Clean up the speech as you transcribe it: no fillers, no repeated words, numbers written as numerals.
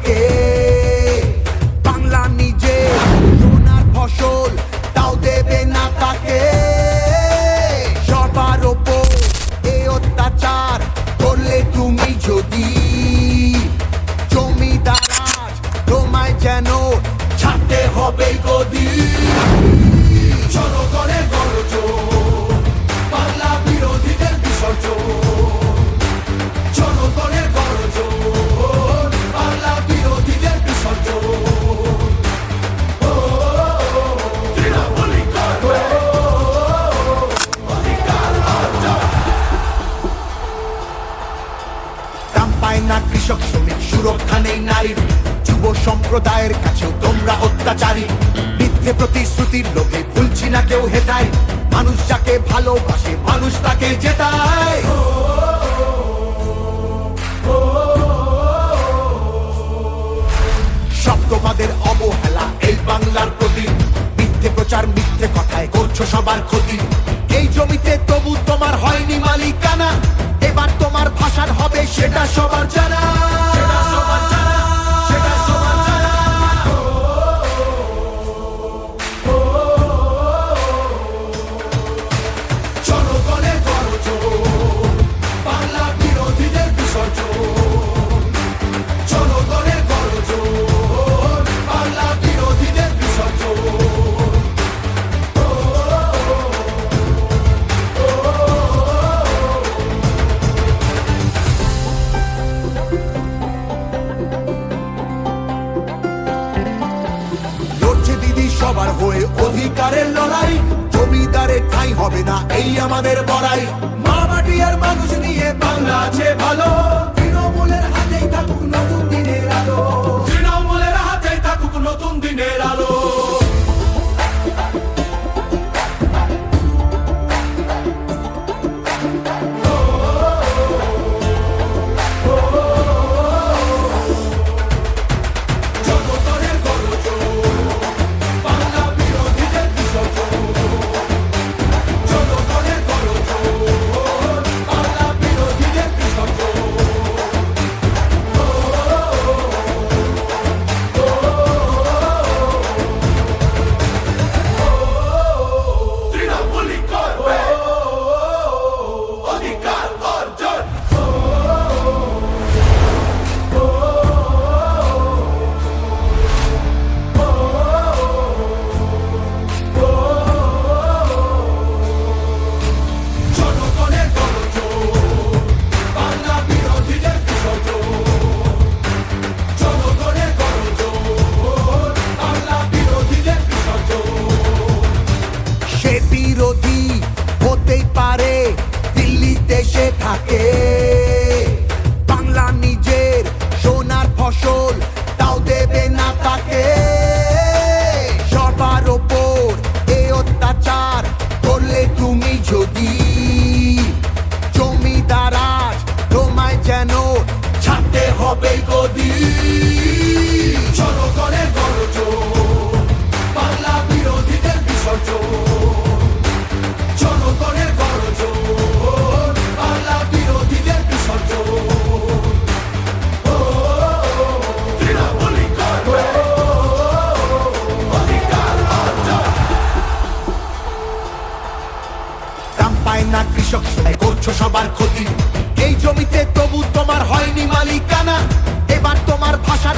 থাকে। বাংলা নিজে সোনার ফসল, তাও দেবে না তাকে। সবার ওপর এই অত্যাচার করলে তুমি যদি, জমিদার রাজ তোমায় যেন ছাড়তে হবে গদি। জনগণের গর্জন, বাংলা বিরোধীদের বিসর্জন। জনগণের গর্জন, বাংলা বিরোধীদের বিসর্জন। দাম পায় না কৃষক শ্রমিক, সুরক্ষা নেই নারীর। যুব সম্প্রদায়ের কাছেও তোমরা অত্যাচারী। মিথ্যে প্রতিশ্রুতির লোভে ভুলছি না কেউ হেটায়। মানুষ যাকে ভালোবাসে মানুষ তাকে জেতায়। সব তোমাদের অবহেলা এই বাংলার প্রতি। মিথ্যে প্রচার মিথ্যে কথায় করছো সবার ক্ষতি। এই জমিতে তবু তোমার হয়নি মালিকানা। এবার তোমার ভাষার হবে সেটা সবার জানা। জনগণের গর্জন, বাংলা বিরোধীদের বিসর্জন। জনগণের গর্জন, বাংলা বিরোধীদের বিসর্জন। লড়ছে দিদি সবার হয়ে অধিকারের লড়াই। জমিদারের ঠাঁই হবে না এই আমাদের বড়াই। মা মাটি আর মানুষ নিয়ে বাংলা আছে ভালো। তৃণমূলের হাতেই থাকুক নতুন দিনের আলো। তৃণমূলের হাতেই থাকুক নতুন দিনের আলো। জনগণের গর্জন, বাংলা বিরোধীদের বিসর্জন। জনগণের গর্জন, বাংলা বিরোধীদের বিসর্জন। তৃণমূলই করবে অধিকার অর্জন। জনগণের গর্জন, বাংলা বিরোধীদের বিসর্জন। জনগণের গর্জন, বাংলা বিরোধীদের বিসর্জন। সে বিরোধী হতেই পারে দিল্লিতে সে থাকে। বাংলা নিজের সোনার ফসল, তাও দেবে না তাকে। সবার ওপর এই অত্যাচার করলে তুমি যদি, জমিদার রাজ তোমায় যেন ছাড়তে হবে গদি। জনগণের গর্জন, বাংলা বিরোধীদের বিসর্জন। জনগণের গর্জন, বাংলা বিরোধীদের বিসর্জন। তৃণমূলই করবে অধিকার অর্জন। দাম পায় না কৃষক শ্রমিক, করছো সবার ক্ষতি। এই জমিতে তবু তোমার হয়নি মালিকানা। এবার তোমার ভাষার